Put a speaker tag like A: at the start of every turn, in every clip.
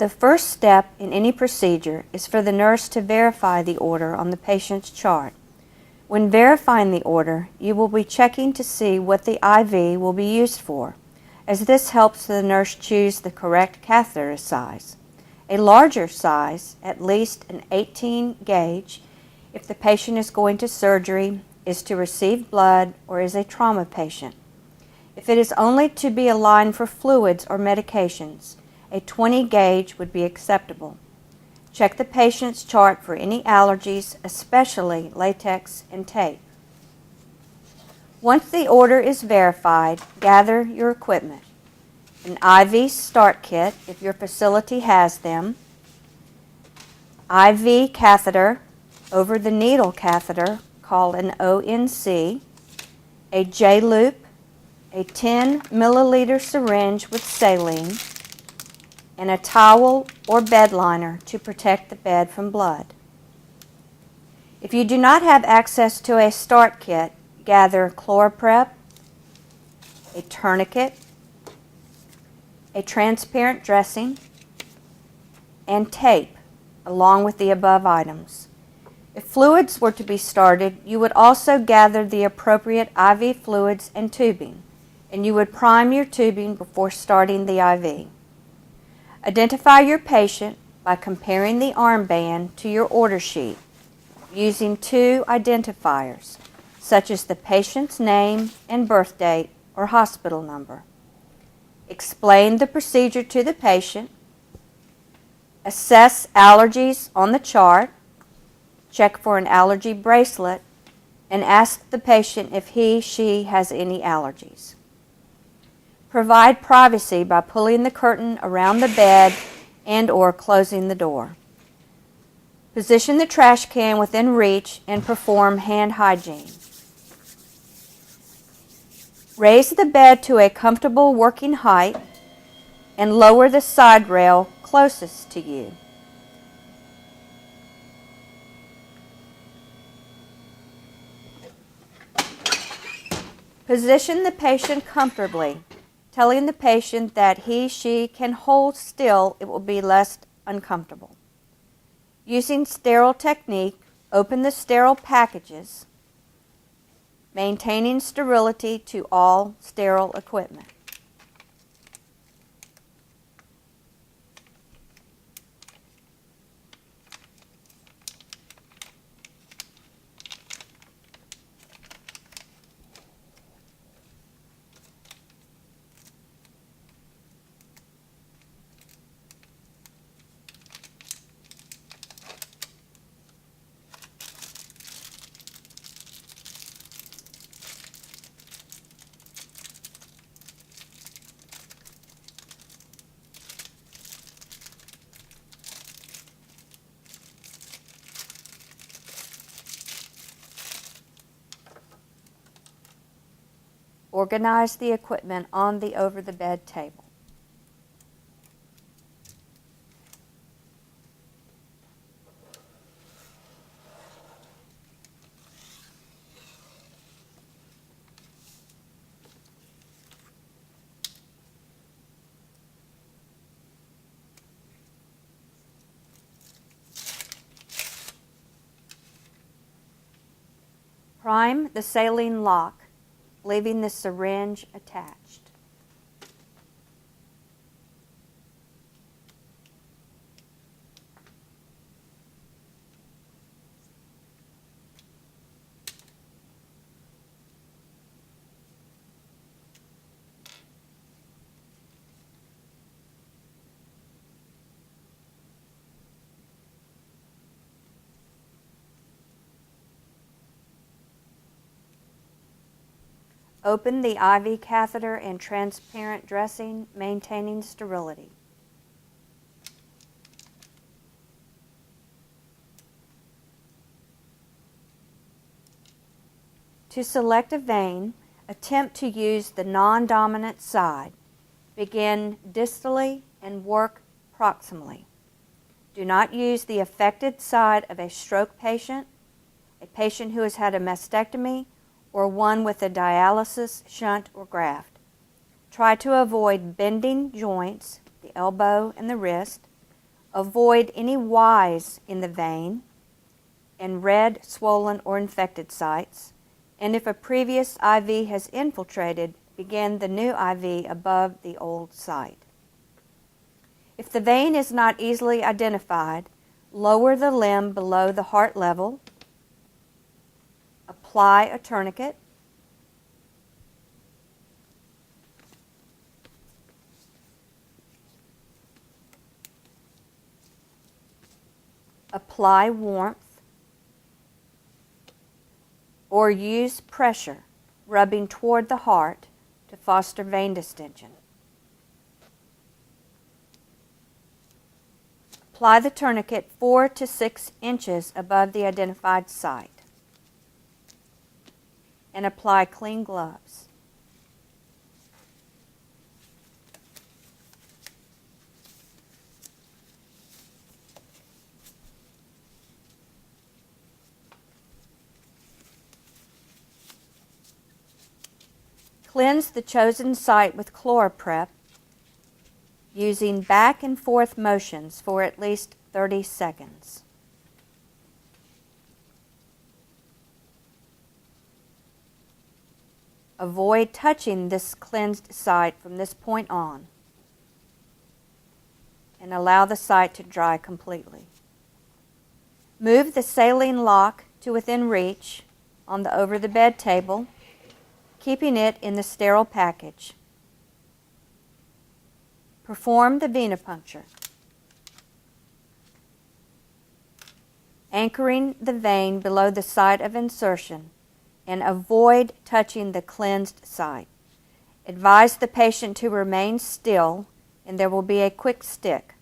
A: The first step in any procedure is for the nurse to verify the order on the patient's chart. When verifying the order, you will be checking to see what the IV will be used for, as this helps the nurse choose the correct catheter size. A larger size, at least an 18 gauge, if the patient is going to surgery, is to receive blood, or is a trauma patient. If it is only to be a line for fluids or medications, a 20 gauge would be acceptable. Check the patient's chart for any allergies, especially latex and tape. Once the order is verified, gather your equipment. An IV start kit, if your facility has them, IV catheter, over-the-needle catheter, called an ONC, a J-loop, a 10 milliliter syringe with saline, and a towel or bed liner to protect the bed from blood. If you do not have access to a start kit, gather ChloraPrep, a tourniquet, a transparent dressing, and tape, along with the above items. If fluids were to be started, you would also gather the appropriate IV fluids and tubing, and you would prime your tubing before starting the IV. Identify your patient by comparing the armband to your order sheet using two identifiers, such as the patient's name and birth date or hospital number. Explain the procedure to the patient. Assess allergies on the chart. Check for an allergy bracelet, and ask the patient if he/she has any allergies. Provide privacy by pulling the curtain around the bed and/or closing the door. Position the trash can within reach and perform hand hygiene. Raise the bed to a comfortable working height and lower the side rail closest to you. Position the patient comfortably, telling the patient that he/she can hold still. It will be less uncomfortable. Using sterile technique, open the sterile packages, maintaining sterility to all sterile equipment. Organize the equipment on the over-the-bed table. Prime the saline lock, leaving the syringe attached. Open the IV catheter and transparent dressing, maintaining sterility. To select a vein, attempt to use the non-dominant side. Begin distally and work proximally. Do not use the affected side of a stroke patient, a patient who has had a mastectomy, or one with a dialysis, shunt, or graft. Try to avoid bending joints, the elbow and the wrist, Avoid any Ys in the vein and red, swollen, or infected sites. And if a previous IV has infiltrated, begin the new IV above the old site. If the vein is not easily identified, lower the limb below the heart level, apply a tourniquet, apply warmth, or use pressure, rubbing toward the heart to foster vein distension. Apply the tourniquet 4 to 6 inches above the identified site and apply clean gloves. Cleanse the chosen site with ChloraPrep using back and forth motions for at least 30 seconds. Avoid touching this cleansed site from this point on and allow the site to dry completely. Move the saline lock to within reach on the over-the-bed table, keeping it in the sterile package. Perform the venipuncture, anchoring the vein below the site of insertion, and avoid touching the cleansed site. Advise the patient to remain still, and there will be a quick stick.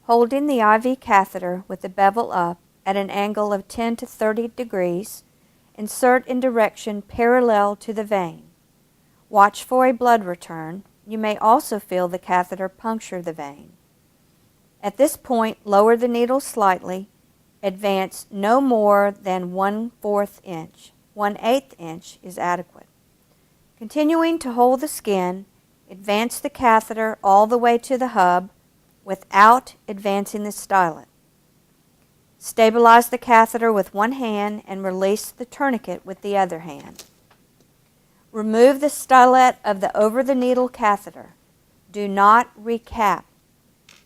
A: Holding the IV catheter with the bevel up at an angle of 10 to 30 degrees, insert in direction parallel to the vein. Watch for a blood return. You may also feel the catheter puncture the vein. At this point, lower the needle slightly. Advance no more than 1/4 inch. 1/8 inch is adequate. Continuing to hold the skin, advance the catheter all the way to the hub without advancing the stylet. Stabilize the catheter with one hand and release the tourniquet with the other hand. Remove the stylet of the over-the-needle catheter. Do not recap.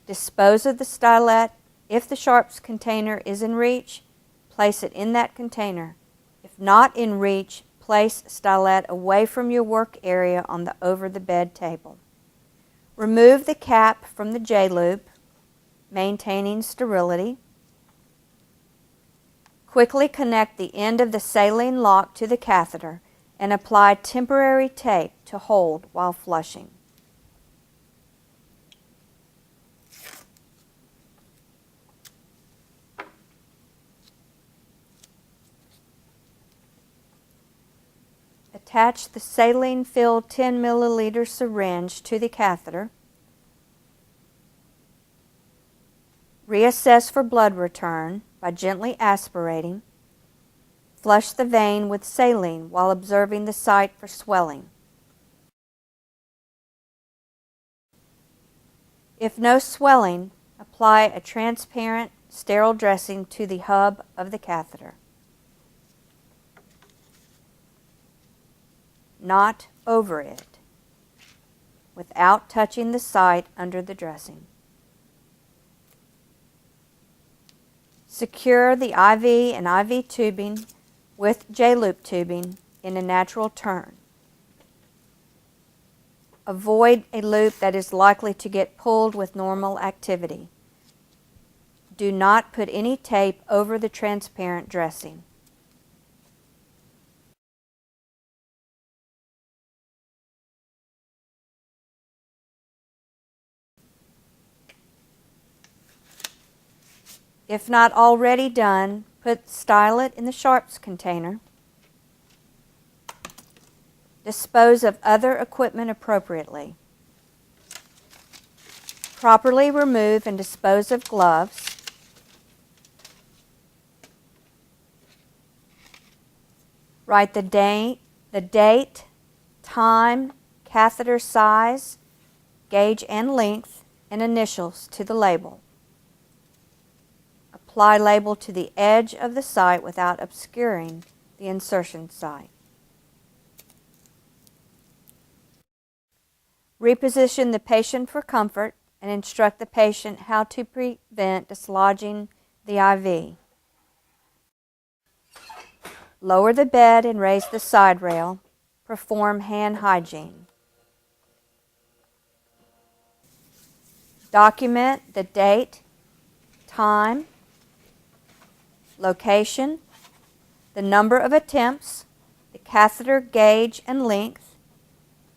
A: Dispose of the stylet. If the sharps container is in reach, place it in that container. If not in reach, place stylet away from your work area on the over-the-bed table. Remove the cap from the J-loop, maintaining sterility. Quickly connect the end of the saline lock to the catheter and apply temporary tape to hold while flushing. Attach the saline-filled 10 milliliter syringe to the catheter. Reassess for blood return by gently aspirating. Flush the vein with saline while observing the site for swelling. If no swelling, apply a transparent, sterile dressing to the hub of the catheter. Not over it, without touching the site under the dressing. Secure the IV and IV tubing with J-loop tubing in a natural turn. Avoid a loop that is likely to get pulled with normal activity. Do not put any tape over the transparent dressing. If not already done, put stylet in the sharps container. Dispose of other equipment appropriately. Properly remove and dispose of gloves. Write the date, time, catheter size, gauge and length, and initials to the label. Apply label to the edge of the site without obscuring the insertion site. Reposition the patient for comfort and instruct the patient how to prevent dislodging the IV. Lower the bed and raise the side rail. Perform hand hygiene. Document the date, time, location, the number of attempts, the catheter gauge and length,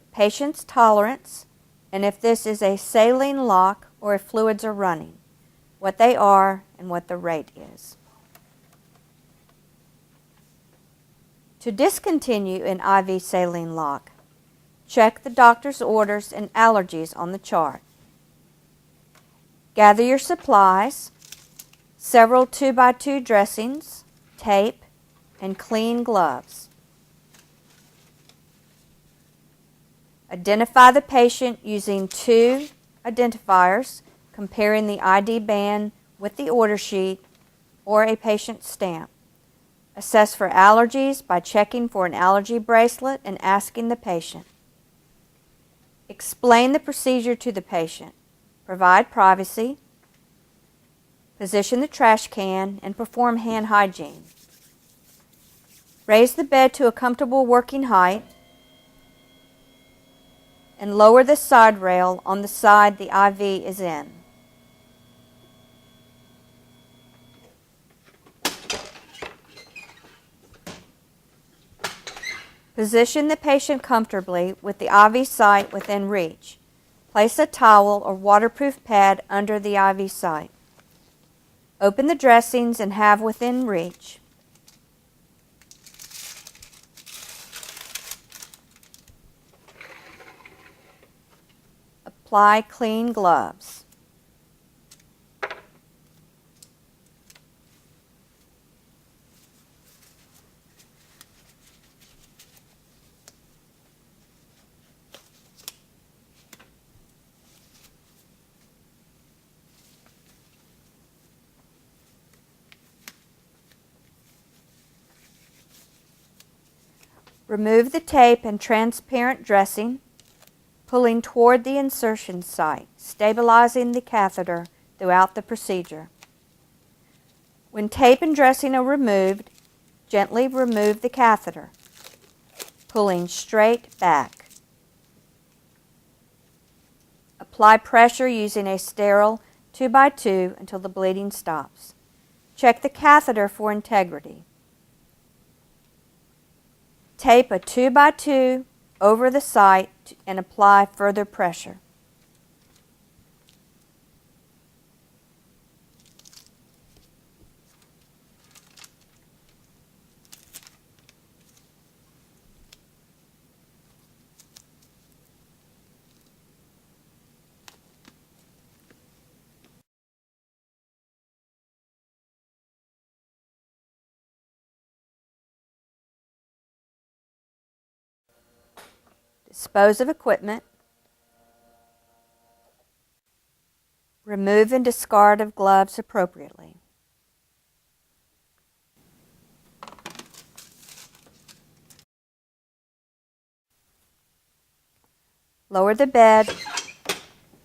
A: the patient's tolerance, and if this is a saline lock or if fluids are running, what they are and what the rate is. To discontinue an IV saline lock, check the doctor's orders and allergies on the chart. Gather your supplies, several 2x2 dressings, tape, and clean gloves. Identify the patient using 2 identifiers, comparing the ID band with the order sheet or a patient stamp. Assess for allergies by checking for an allergy bracelet and asking the patient. Explain the procedure to the patient. Provide privacy. Position the trash can and perform hand hygiene. Raise the bed to a comfortable working height and lower the side rail on the side the IV is in. Position the patient comfortably with the IV site within reach. Place a towel or waterproof pad under the IV site. Open the dressings and have within reach. Apply clean gloves. Remove the tape and transparent dressing, pulling toward the insertion site, stabilizing the catheter throughout the procedure. When tape and dressing are removed, gently remove the catheter, pulling straight back. Apply pressure using a sterile 2x2 until the bleeding stops. Check the catheter for integrity. Tape a 2x2 over the site and apply further pressure. Dispose of equipment. Remove and discard of gloves appropriately. Lower the bed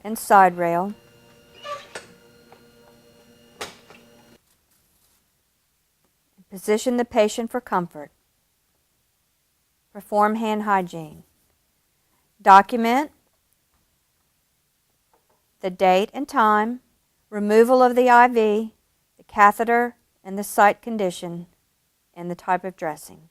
A: and side rail. Position the patient for comfort. Perform hand hygiene. Document the date and time, removal of the IV, the catheter and the site condition, and the type of dressing.